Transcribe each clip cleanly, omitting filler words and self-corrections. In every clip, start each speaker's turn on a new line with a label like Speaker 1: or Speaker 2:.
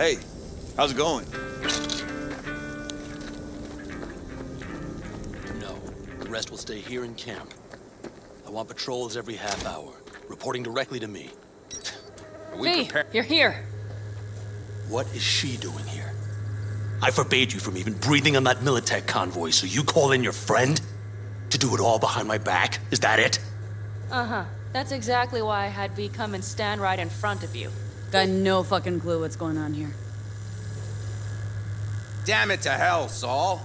Speaker 1: Hey, how's it going?
Speaker 2: No, the rest will stay here in camp. I want patrols every half hour, reporting directly to me.
Speaker 3: V, you're here.
Speaker 2: What is she doing here? I forbade you from even breathing on that Militech convoy, so you call in your friend? To do it all behind my back? Is that it?
Speaker 3: Uh-huh. That's exactly why I had V come and stand right in front of you.
Speaker 4: Got no fucking clue what's going on here.
Speaker 5: Damn it to hell, Saul.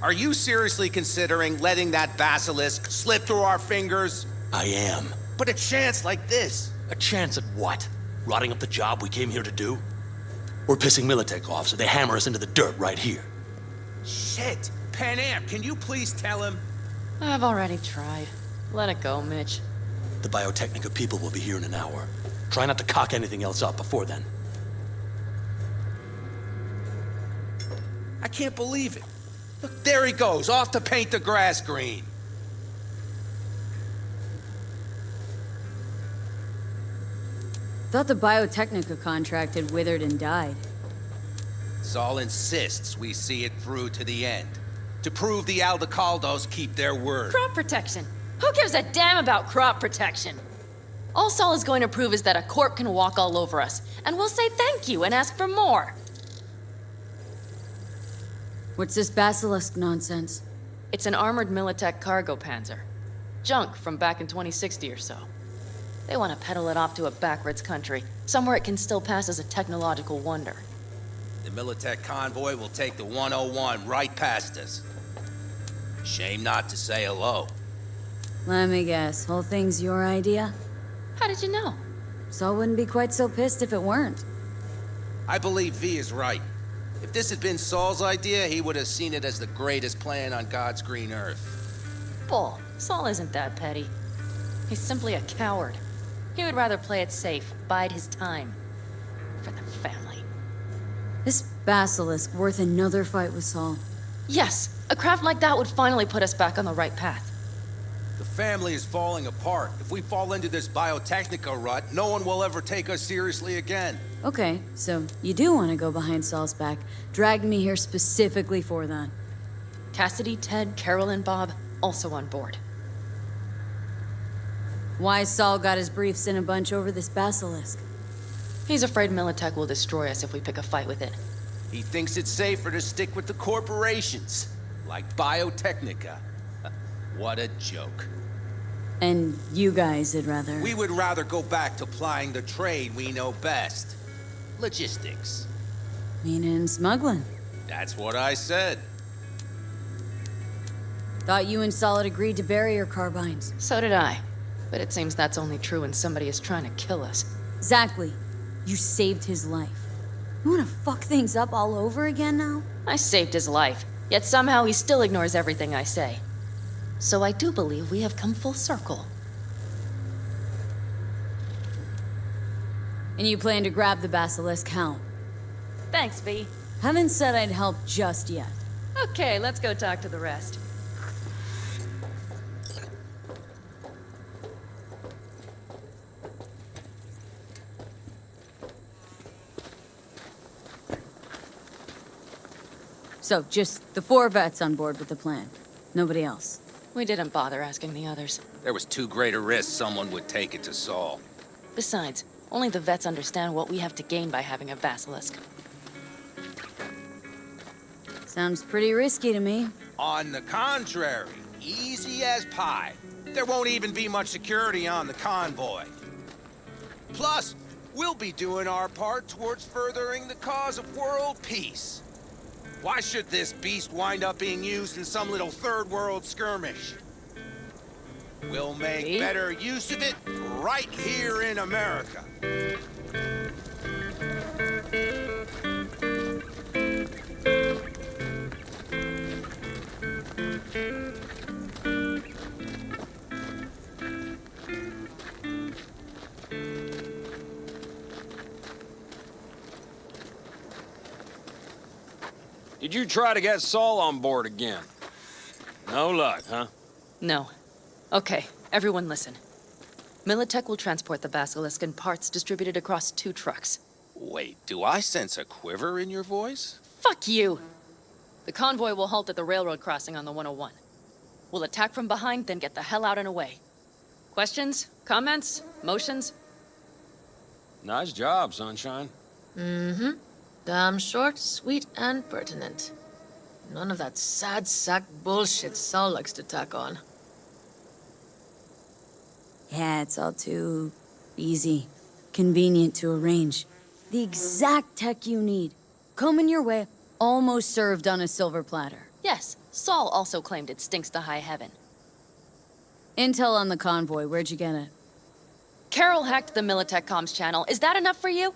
Speaker 5: Are you seriously considering letting that basilisk slip through our fingers?
Speaker 2: I am.
Speaker 5: But a chance like this.
Speaker 2: A chance at what? Rotting up the job we came here to do? We're pissing Militech off so they hammer us into the dirt right here.
Speaker 5: Shit. Pan Am, can you please tell him?
Speaker 3: I've already tried. Let it go, Mitch.
Speaker 2: The Biotechnica people will be here in an hour. Try not to cock anything else up before then.
Speaker 5: I can't believe it. Look, there he goes, off to paint the grass green.
Speaker 4: Thought the Biotechnica contract had withered and died.
Speaker 5: Saul insists we see it through to the end. To prove the Aldecaldos keep their word.
Speaker 3: Crop protection. Who gives a damn about crop protection? All Saul is going to prove is that a corp can walk all over us, and we'll say thank you and ask for more.
Speaker 4: What's this basilisk nonsense?
Speaker 3: It's an armored Militech cargo panzer. Junk from back in 2060 or so. They want to peddle it off to a backwards country, somewhere it can still pass as a technological wonder.
Speaker 5: The Militech convoy will take the 101 right past us. Shame not to say hello.
Speaker 4: Let me guess, whole thing's your idea?
Speaker 3: How did you know?
Speaker 4: Saul wouldn't be quite so pissed if it weren't.
Speaker 5: I believe V is right. If this had been Saul's idea, he would have seen it as the greatest plan on God's green earth.
Speaker 3: Bull. Saul isn't that petty. He's simply a coward. He would rather play it safe, bide his time. For the family.
Speaker 4: This basilisk worth another fight with Saul.
Speaker 3: Yes, a craft like that would finally put us back on the right path.
Speaker 5: The family is falling apart. If we fall into this Biotechnica rut, no one will ever take us seriously again.
Speaker 4: Okay, so you do want to go behind Saul's back. Dragged me here specifically for that.
Speaker 3: Cassidy, Ted, Carol, and Bob also on board.
Speaker 4: Why Saul got his briefs in a bunch over this basilisk?
Speaker 3: He's afraid Militech will destroy us if we pick a fight with it.
Speaker 5: He thinks it's safer to stick with the corporations, like Biotechnica. What a joke.
Speaker 4: And you guys would rather...
Speaker 5: We would rather go back to plying the trade we know best. Logistics.
Speaker 4: Meaning smuggling.
Speaker 5: That's what I said.
Speaker 4: Thought you and Saul had agreed to bury your carbines.
Speaker 3: So did I. But it seems that's only true when somebody is trying to kill us.
Speaker 4: Exactly. You saved his life. You wanna fuck things up all over again now?
Speaker 3: I saved his life, yet somehow he still ignores everything I say. So I do believe we have come full circle.
Speaker 4: And you plan to grab the basilisk how?
Speaker 3: Thanks, V.
Speaker 4: Haven't said I'd help just yet.
Speaker 3: Okay, let's go talk to the rest.
Speaker 4: So, just the 4 vets on board with the plan. Nobody else.
Speaker 3: We didn't bother asking the others.
Speaker 5: There was too great a risk someone would take it to Saul.
Speaker 3: Besides, only the vets understand what we have to gain by having a basilisk.
Speaker 4: Sounds pretty risky to me.
Speaker 5: On the contrary, easy as pie. There won't even be much security on the convoy. Plus, we'll be doing our part towards furthering the cause of world peace. Why should this beast wind up being used in some little third world skirmish? We'll make better use of it right here in America.
Speaker 6: Did you try to get Saul on board again? No luck, huh?
Speaker 3: No. Okay, everyone listen. Militech will transport the basilisk in parts distributed across 2 trucks.
Speaker 5: Wait, do I sense a quiver in your voice?
Speaker 3: Fuck you! The convoy will halt at the railroad crossing on the 101. We'll attack from behind, then get the hell out and away. Questions? Comments? Motions?
Speaker 6: Nice job, Sunshine.
Speaker 1: Damn short, sweet, and pertinent. None of that sad sack bullshit Saul likes to tack on.
Speaker 4: Yeah, it's all too easy. Convenient to arrange. The exact tech you need. Coming your way, almost served on a silver platter.
Speaker 3: Yes, Saul also claimed it stinks to high heaven.
Speaker 4: Intel on the convoy, where'd you get it?
Speaker 3: Carol hacked the Militech comms channel. Is that enough for you?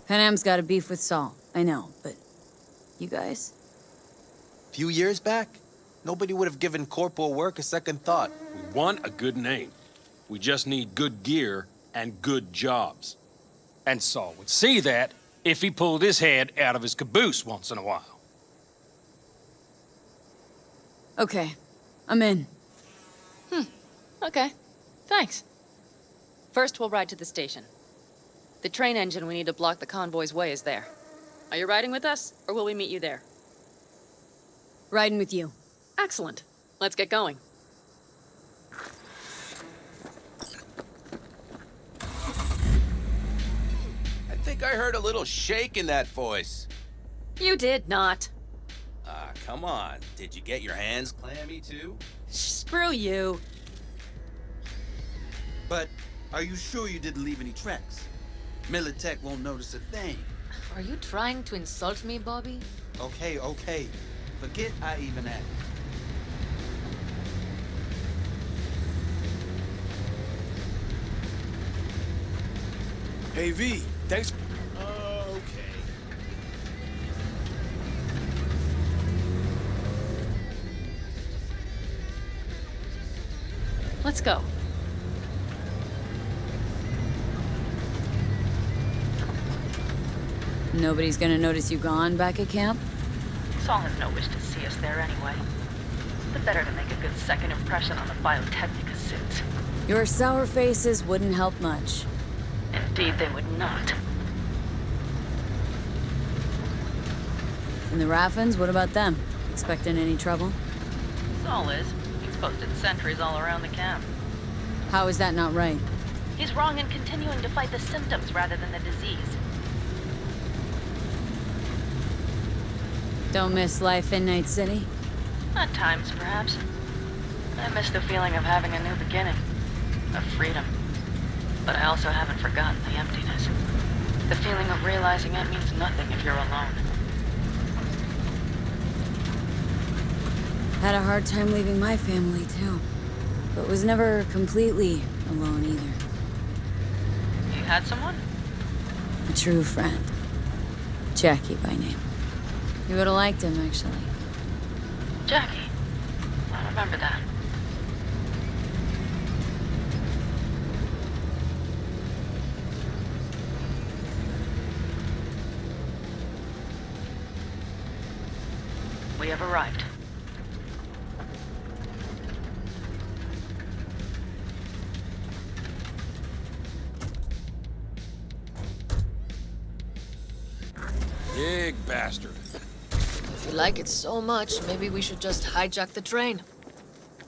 Speaker 4: Panam's got a beef with Saul, I know, but you guys?
Speaker 7: Few years back, nobody would have given corporal work a second thought.
Speaker 6: We want a good name. We just need good gear and good jobs. And Saul would see that if he pulled his head out of his caboose once in a while.
Speaker 4: Okay, I'm in.
Speaker 3: Okay, thanks. First, we'll ride to the station. The train engine we need to block the convoy's way is there. Are you riding with us, or will we meet you there?
Speaker 4: Riding with you.
Speaker 3: Excellent. Let's get going.
Speaker 5: I think I heard a little shake in that voice.
Speaker 3: You did not.
Speaker 5: Ah, come on. Did you get your hands clammy too?
Speaker 3: Screw you.
Speaker 8: But are you sure you didn't leave any tracks? Militech won't notice a thing.
Speaker 1: Are you trying to insult me, Bobby?
Speaker 8: Okay. Forget I even asked.
Speaker 2: Hey, V, thanks.
Speaker 8: Okay.
Speaker 3: Let's go.
Speaker 4: Nobody's gonna notice you gone back at camp?
Speaker 9: Saul has no wish to see us there anyway. The better to make a good second impression on the Biotechnica suits.
Speaker 4: Your sour faces wouldn't help much.
Speaker 9: Indeed, they would not.
Speaker 4: And the Raffins, what about them? Expecting any trouble?
Speaker 9: Saul is. He's posted sentries all around the camp.
Speaker 4: How is that not right?
Speaker 9: He's wrong in continuing to fight the symptoms rather than the disease.
Speaker 4: Don't miss life in Night City?
Speaker 9: At times, perhaps. I miss the feeling of having a new beginning. Of freedom. But I also haven't forgotten the emptiness. The feeling of realizing it means nothing if you're alone.
Speaker 4: Had a hard time leaving my family, too. But was never completely alone, either.
Speaker 9: You had someone?
Speaker 4: A true friend. Jackie by name. You would've liked him, actually.
Speaker 9: Jackie. I remember that. We have arrived.
Speaker 6: Big bastard.
Speaker 1: If you like it so much, maybe we should just hijack the train.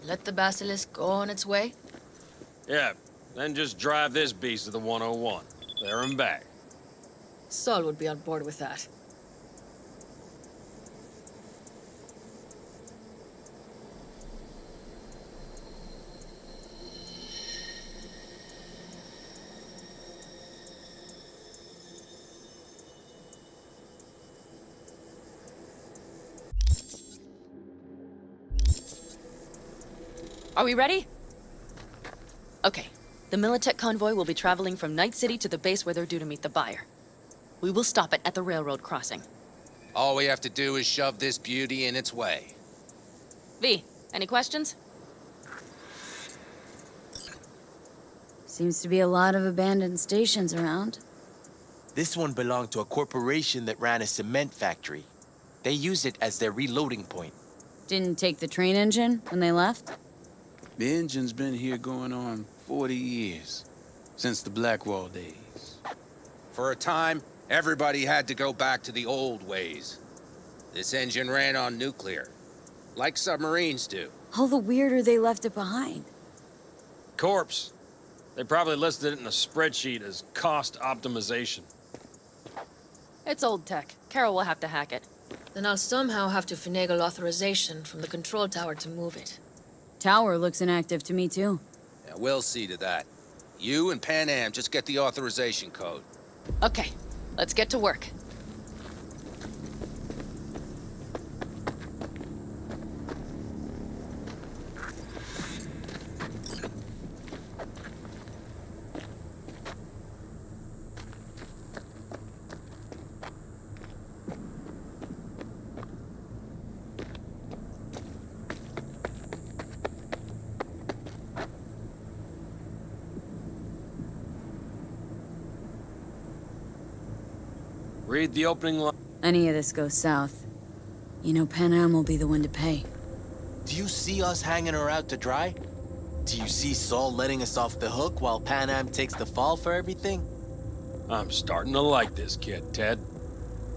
Speaker 1: Let the Basilisk go on its way.
Speaker 6: Yeah, then just drive this beast to the 101. There and back.
Speaker 1: Saul would be on board with that.
Speaker 3: Are we ready? Okay. The Militech convoy will be traveling from Night City to the base where they're due to meet the buyer. We will stop it at the railroad crossing.
Speaker 5: All we have to do is shove this beauty in its way.
Speaker 3: V, any questions?
Speaker 4: Seems to be a lot of abandoned stations around.
Speaker 7: This one belonged to a corporation that ran a cement factory. They used it as their reloading point.
Speaker 4: Didn't take the train engine when they left?
Speaker 8: The engine's been here going on 40 years. Since the Blackwall days.
Speaker 5: For a time, everybody had to go back to the old ways. This engine ran on nuclear, like submarines do.
Speaker 4: All the weirder they left it behind.
Speaker 6: Corpse. They probably listed it in a spreadsheet as cost optimization.
Speaker 3: It's old tech. Carol will have to hack it.
Speaker 1: Then I'll somehow have to finagle authorization from the control tower to move it.
Speaker 4: Tower looks inactive to me, too.
Speaker 5: Yeah, we'll see to that. You and Pan Am just get the authorization code.
Speaker 3: Okay, let's get to work.
Speaker 6: Read the opening line.
Speaker 4: Any of this goes south, you know Pan Am will be the one to pay.
Speaker 7: Do you see us hanging her out to dry? Do you see Saul letting us off the hook while Pan Am takes the fall for everything?
Speaker 6: I'm starting to like this kid, Ted.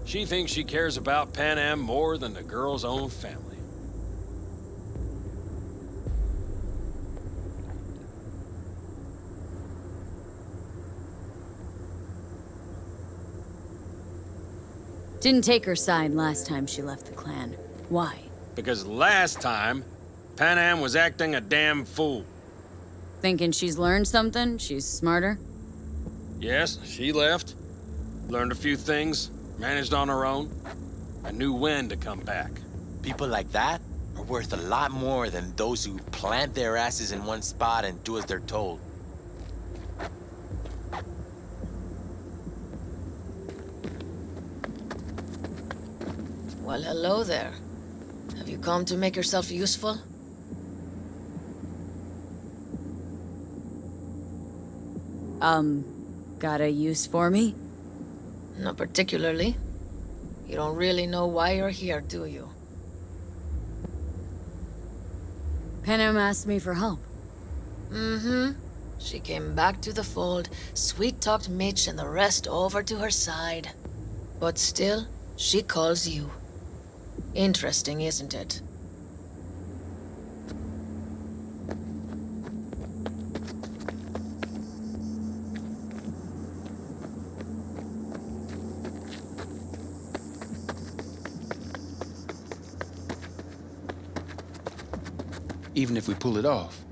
Speaker 6: She thinks she cares about Pan Am more than the girl's own family.
Speaker 4: Didn't take her side last time she left the clan. Why?
Speaker 6: Because last time, Pan Am was acting a damn fool.
Speaker 4: Thinking she's learned something? She's smarter?
Speaker 6: Yes, she left. Learned a few things, managed on her own. I knew when to come back.
Speaker 7: People like that are worth a lot more than those who plant their asses in one spot and do as they're told.
Speaker 1: Well, hello there. Have you come to make yourself useful?
Speaker 4: Got a use for me?
Speaker 1: Not particularly. You don't really know why you're here, do you?
Speaker 4: Pan Am asked me for help.
Speaker 1: Mm-hmm. She came back to the fold, sweet-talked Mitch and the rest over to her side. But still, she calls you. Interesting, isn't it?
Speaker 8: Even if we pull it off,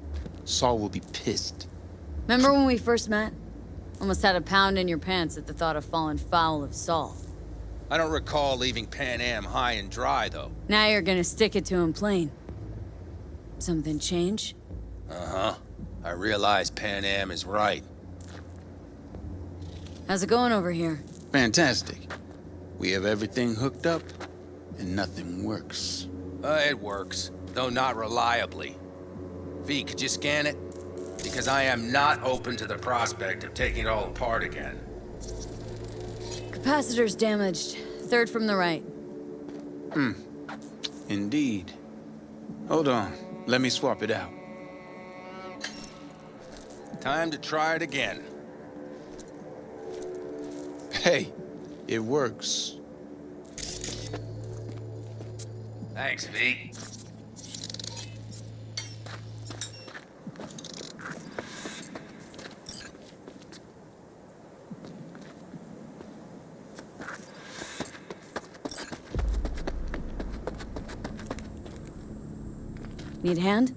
Speaker 8: Saul will be pissed.
Speaker 4: Remember when we first met? Almost had a pound in your pants at the thought of falling foul of Saul.
Speaker 5: I don't recall leaving Pan Am high and dry, though.
Speaker 4: Now you're gonna stick it to him plain. Something change?
Speaker 5: Uh-huh. I realize Pan Am is right.
Speaker 4: How's it going over here?
Speaker 8: Fantastic. We have everything hooked up, and nothing works.
Speaker 5: It works, though not reliably. V, could you scan it? Because I am not open to the prospect of taking it all apart again.
Speaker 4: Capacitor's damaged. Third from the right.
Speaker 8: Indeed. Hold on. Let me swap it out.
Speaker 5: Time to try it again.
Speaker 8: Hey, it works.
Speaker 5: Thanks, V.
Speaker 4: Need a hand?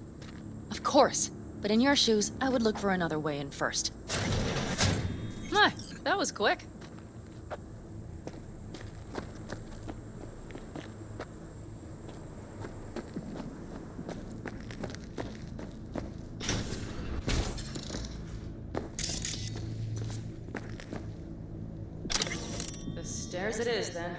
Speaker 3: Of course. But in your shoes, I would look for another way in first. My, that was quick. The stairs it is, then.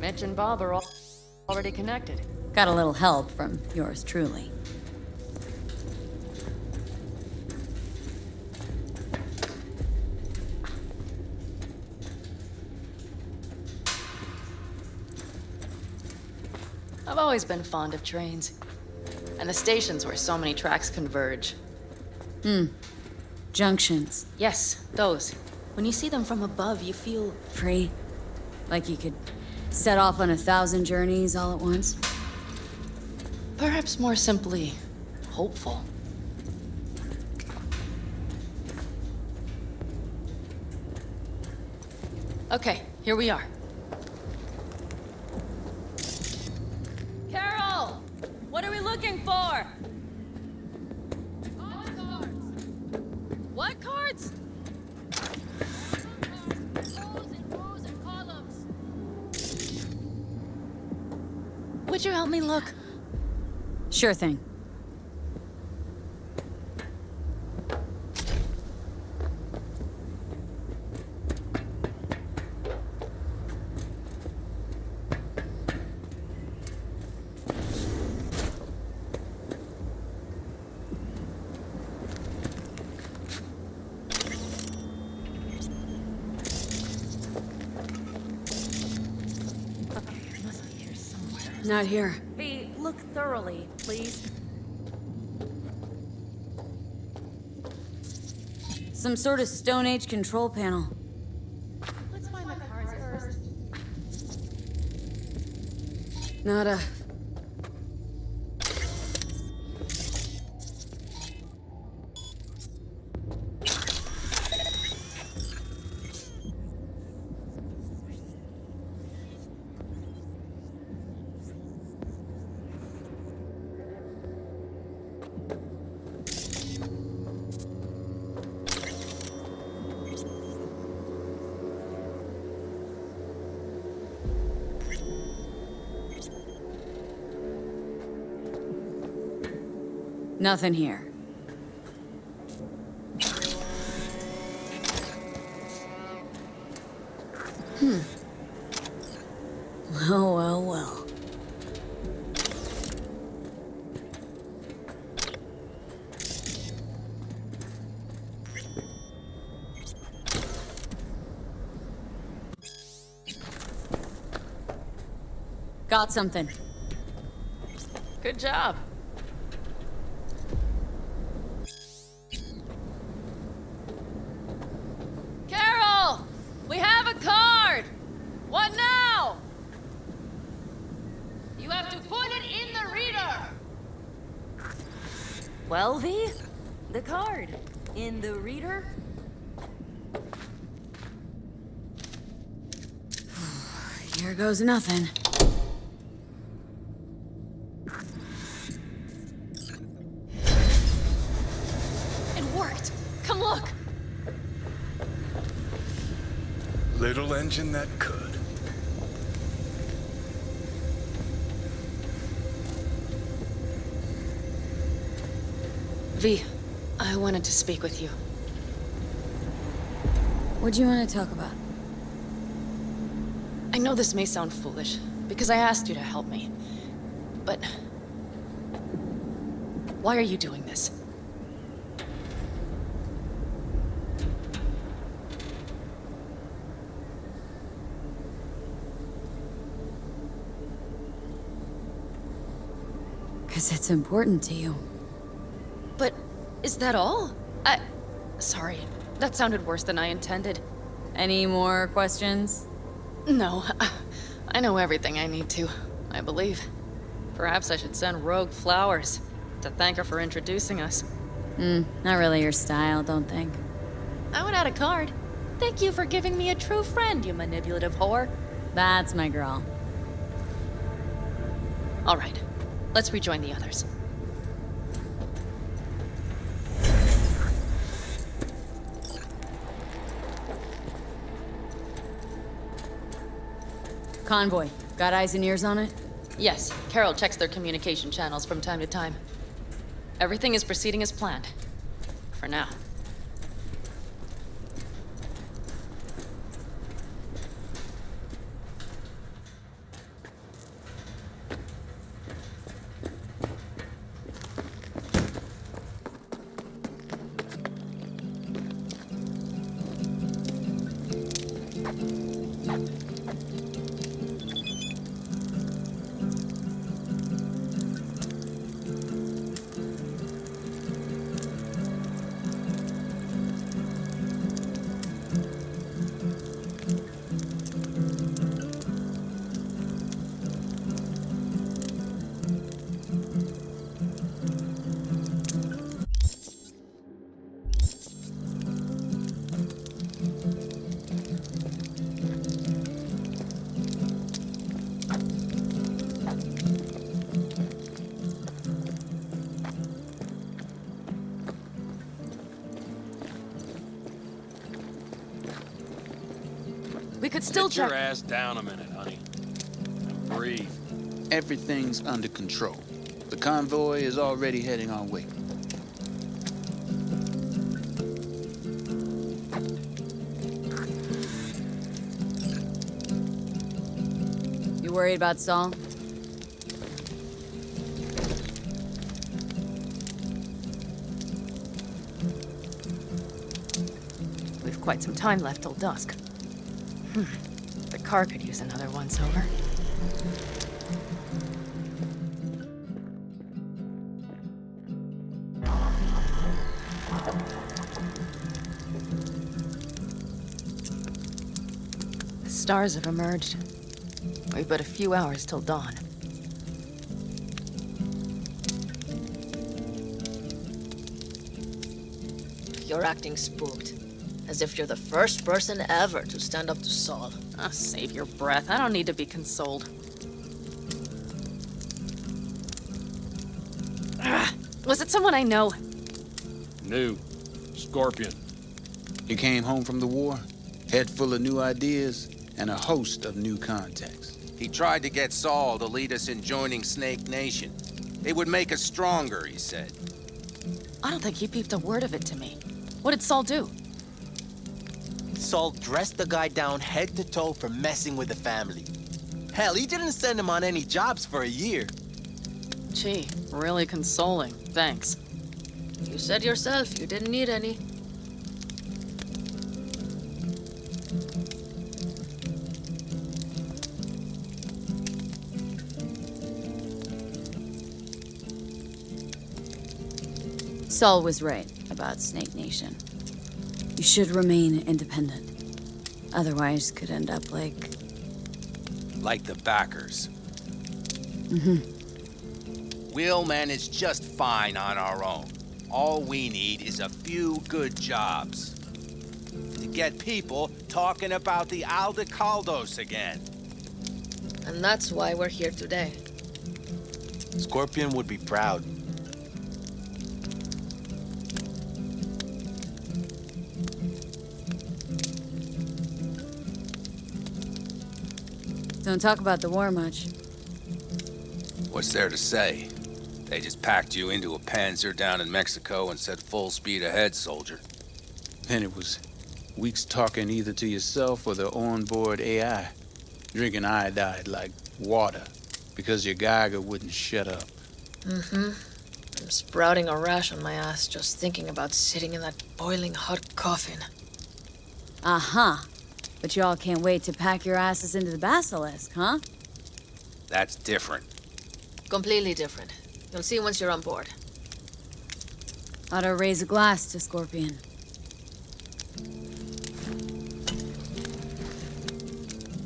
Speaker 3: Mitch and Bob are already connected.
Speaker 4: Got a little help from yours truly.
Speaker 3: I've always been fond of trains. And the stations where so many tracks converge.
Speaker 4: Junctions.
Speaker 3: Yes, those. When you see them from above, you feel...
Speaker 4: Free. Like you could set off on 1,000 journeys all at once.
Speaker 3: perhaps more simply, hopeful. Okay, here we are. Carol! What are we looking for? What cards? Would you help me look?
Speaker 4: Sure thing. Not here.
Speaker 10: Hey, look thoroughly, please.
Speaker 4: Some sort of Stone Age control panel.
Speaker 10: Let's find the cards first.
Speaker 4: Nada. Nothing here. Well, well, well. Got something.
Speaker 3: Good job. Carol! We have a card! What now? You have to put it in the reader!
Speaker 10: Well, V, the card in the reader.
Speaker 4: Here goes nothing.
Speaker 3: It worked! Come look!
Speaker 11: Little engine that could.
Speaker 3: V, I wanted to speak with you.
Speaker 4: What do you want to talk about?
Speaker 3: I know this may sound foolish, because I asked you to help me. But... why are you doing this?
Speaker 4: Because it's important to you.
Speaker 3: But is that all? Sorry, that sounded worse than I intended.
Speaker 4: Any more questions?
Speaker 3: No, I know everything I need to, I believe. Perhaps I should send Rogue flowers to thank her for introducing us.
Speaker 4: Not really your style, don't think.
Speaker 3: I would add a card. Thank you for giving me a true friend, you manipulative whore.
Speaker 4: That's my girl.
Speaker 3: All right, let's rejoin the others.
Speaker 4: Convoy. Got eyes and ears on it?
Speaker 3: Yes, Carol checks their communication channels from time to time. Everything is proceeding as planned. For now. it's still
Speaker 6: Sit your
Speaker 3: check.
Speaker 6: ass down a minute, honey. And breathe.
Speaker 8: Everything's under control. The convoy is already heading our way.
Speaker 4: You worried about Saul?
Speaker 3: We've quite some time left till dusk. The car could use another once-over. The stars have emerged. We've but a few hours till dawn.
Speaker 1: You're acting spooked. As if you're the first person ever to stand up to Saul.
Speaker 3: Ah, save your breath. I don't need to be consoled. Was it someone I know?
Speaker 6: New. Scorpion.
Speaker 8: He came home from the war, head full of new ideas, and a host of new contacts.
Speaker 5: He tried to get Saul to lead us in joining Snake Nation. It would make us stronger, he said.
Speaker 3: I don't think he peeped a word of it to me. What did Saul do?
Speaker 7: Saul dressed the guy down head to toe for messing with the family. Hell, he didn't send him on any jobs for a year.
Speaker 3: Gee, really consoling. Thanks.
Speaker 1: You said yourself you didn't need any.
Speaker 4: Saul was right about Snake Nation. You should remain independent. Otherwise, could end up like...
Speaker 5: Like the backers. We'll manage just fine on our own. All we need is a few good jobs. To get people talking about the Aldecaldos again.
Speaker 1: And that's why we're here today.
Speaker 7: Scorpion would be proud.
Speaker 4: Don't talk about the war much.
Speaker 5: What's there to say? They just packed you into a Panzer down in Mexico and said full speed ahead, soldier.
Speaker 8: Then it was weeks talking either to yourself or the onboard AI, drinking iodide like water because your Geiger wouldn't shut up.
Speaker 1: I'm sprouting a rash on my ass just thinking about sitting in that boiling hot coffin.
Speaker 4: Uh-huh. But y'all can't wait to pack your asses into the Basilisk, huh?
Speaker 5: That's different.
Speaker 1: Completely different. You'll see once you're on board.
Speaker 4: Ought to raise a glass to Scorpion.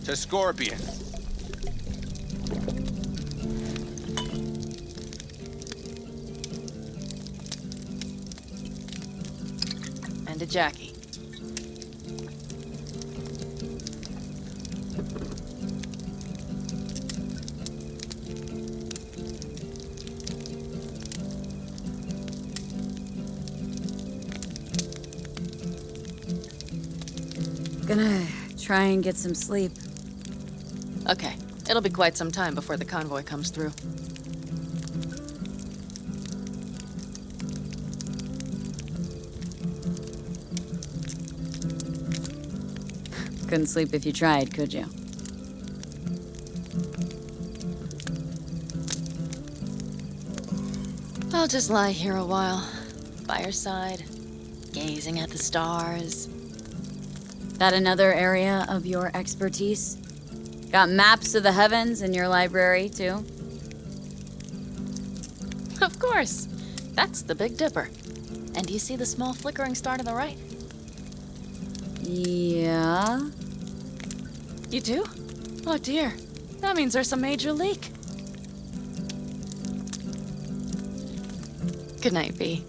Speaker 5: To Scorpion.
Speaker 3: And to Jackie.
Speaker 4: Gonna try and get some sleep.
Speaker 3: Okay, it'll be quite some time before the convoy comes through.
Speaker 4: Couldn't sleep if you tried, could you?
Speaker 3: I'll just lie here a while, by your side, gazing at the stars.
Speaker 4: That another area of your expertise? Got maps of the heavens in your library, too?
Speaker 3: Of course. That's the Big Dipper. And do you see the small flickering star to the right?
Speaker 4: Yeah?
Speaker 3: You do? Oh dear. That means there's a major leak. Good night, B.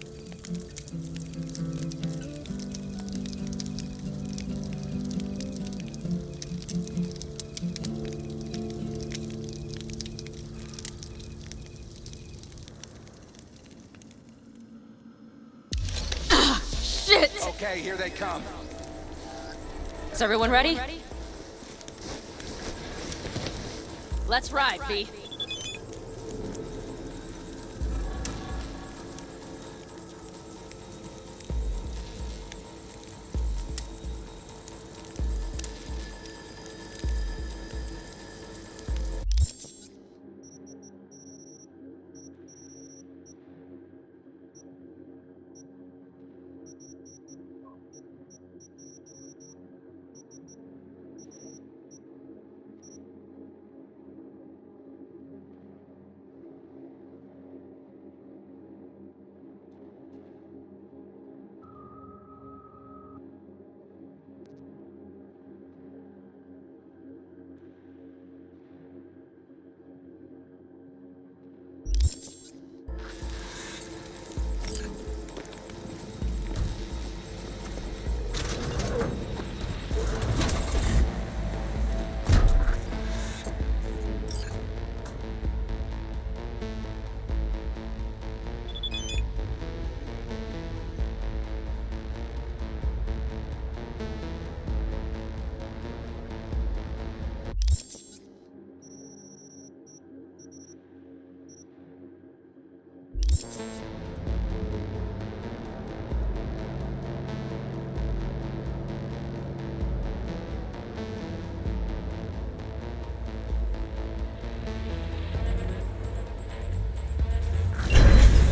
Speaker 5: Okay, here they come.
Speaker 3: Is everyone ready? Let's ride, V.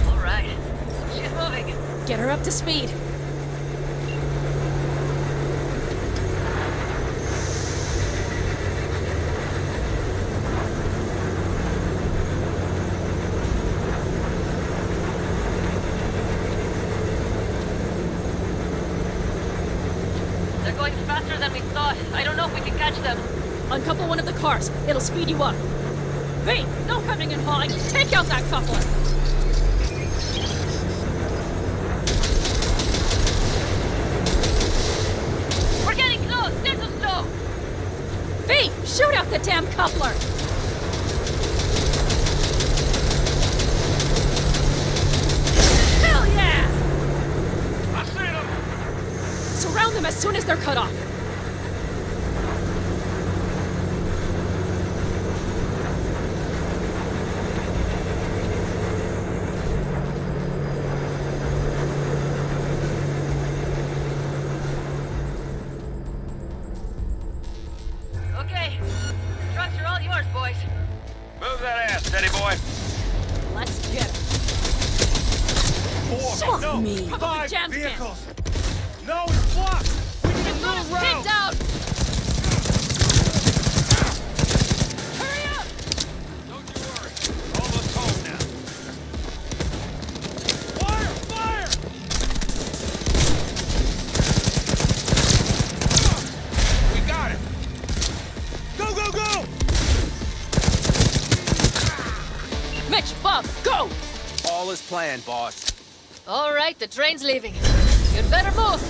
Speaker 9: All right. She's moving.
Speaker 3: Get her up to speed.
Speaker 9: They're going faster than we thought. I don't know if we can catch them.
Speaker 3: Uncouple one of the cars. It'll speed you up. V, no hemming and hawing. Take out that coupler.
Speaker 9: We're getting close. They're too slow.
Speaker 3: V, shoot out the damn coupler. Hell yeah!
Speaker 6: I see them!
Speaker 3: Surround them as soon as they're cut off.
Speaker 9: Okay. Trucks are all yours, boys.
Speaker 6: Move that ass, steady boy.
Speaker 3: Let's get her.
Speaker 11: Four, no,
Speaker 3: me.
Speaker 11: five
Speaker 3: Jam scan.
Speaker 11: vehicles. No, it's blocked. We need a
Speaker 9: As soon as
Speaker 11: new route.
Speaker 9: kicked out.
Speaker 3: Hurry up!
Speaker 6: Don't you worry. Almost home now.
Speaker 11: Fire! Fire!
Speaker 5: We got it.
Speaker 11: Go, go, go!
Speaker 3: Mitch, Bob, go!
Speaker 5: All is planned, boss.
Speaker 1: All right, the train's leaving. You'd better move.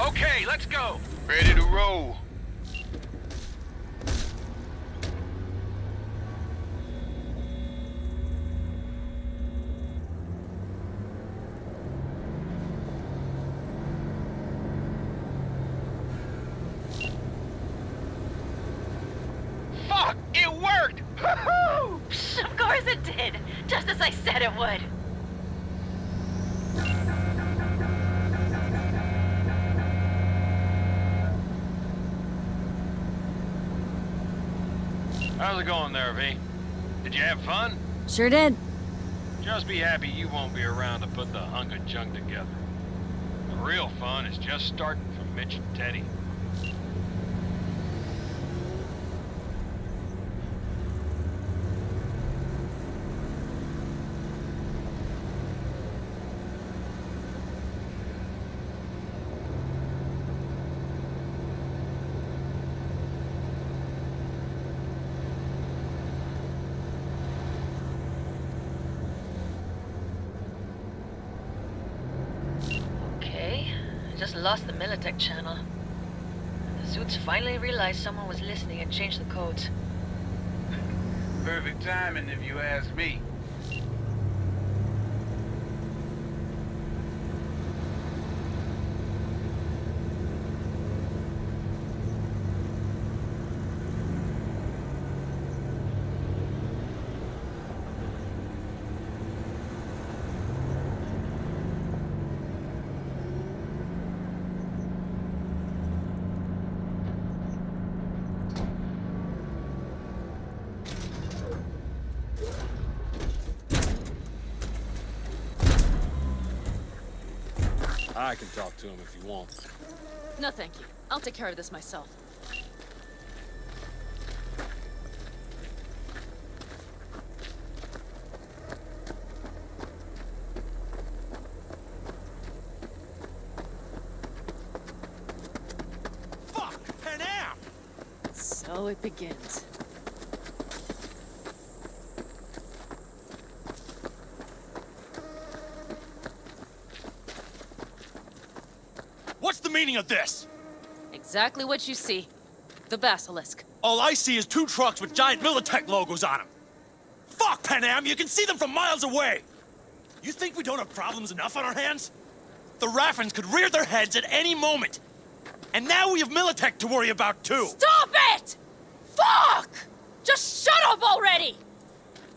Speaker 6: Okay, let's go. Ready to roll. Fuck! It worked!
Speaker 9: Woohoo! Of course it did. Just as I said it would.
Speaker 6: How's it going there, V? Did you have fun?
Speaker 4: Sure did.
Speaker 6: Just be happy you won't be around to put the hunk of junk together. The real fun is just starting for Mitch and Teddy.
Speaker 1: Okay, I just lost the Militech channel. The suits finally realized someone was listening and changed the codes.
Speaker 12: Perfect timing, if you ask me.
Speaker 6: I can talk to him if you want.
Speaker 3: No, thank you. I'll take care of this myself.
Speaker 5: Fuck! Panam!
Speaker 3: So it begins.
Speaker 2: What's the meaning of this?
Speaker 3: Exactly what you see. The basilisk.
Speaker 2: All I see is 2 trucks with giant Militech logos on them. Fuck, Panam! You can see them from miles away! You think we don't have problems enough on our hands? The Raffens could rear their heads at any moment. And now we have Militech to worry about, too.
Speaker 3: Stop it! Fuck! Just shut up already!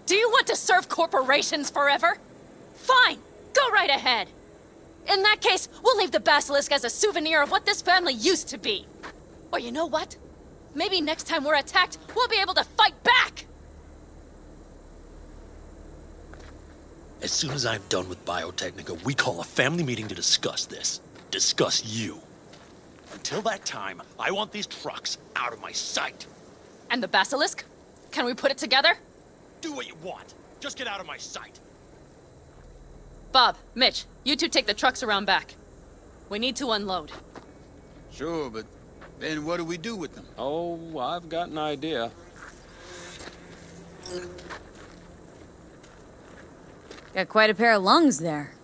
Speaker 3: Do you want to serve corporations forever? Fine, go right ahead. In that case, we'll leave the basilisk as a souvenir of what this family used to be. Or you know what? Maybe next time we're attacked, we'll be able to fight back!
Speaker 2: As soon as I'm done with Biotechnica, we call a family meeting to discuss this. Discuss you. Until that time, I want these trucks out of my sight.
Speaker 3: And the basilisk? Can we put it together?
Speaker 2: Do what you want. Just get out of my sight.
Speaker 3: Bob, Mitch, you two take the trucks around back. We need to unload.
Speaker 8: Sure, but then what do we do with them?
Speaker 6: Oh, I've got an idea.
Speaker 4: Got quite a pair of lungs there.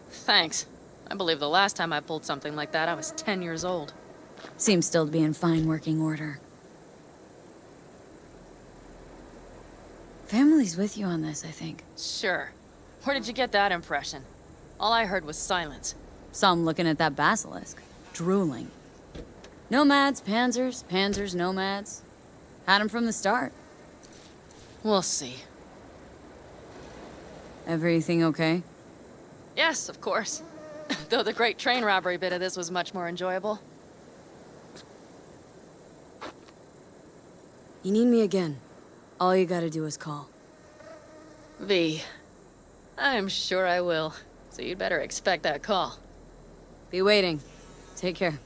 Speaker 3: Thanks. I believe the last time I pulled something like that, I was 10 years old.
Speaker 4: Seems still to be in fine working order. Family's with you on this, I think.
Speaker 3: Sure. Where did you get that impression? All I heard was silence.
Speaker 4: Saw him looking at that basilisk, drooling. Nomads, panzers, panzers, nomads. Had him from the start.
Speaker 3: We'll see.
Speaker 4: Everything okay?
Speaker 3: Yes, of course. Though the great train robbery bit of this was much more enjoyable.
Speaker 4: You need me again. All you gotta do is call.
Speaker 3: V. I'm sure I will. So you'd better expect that call.
Speaker 4: Be waiting. Take care.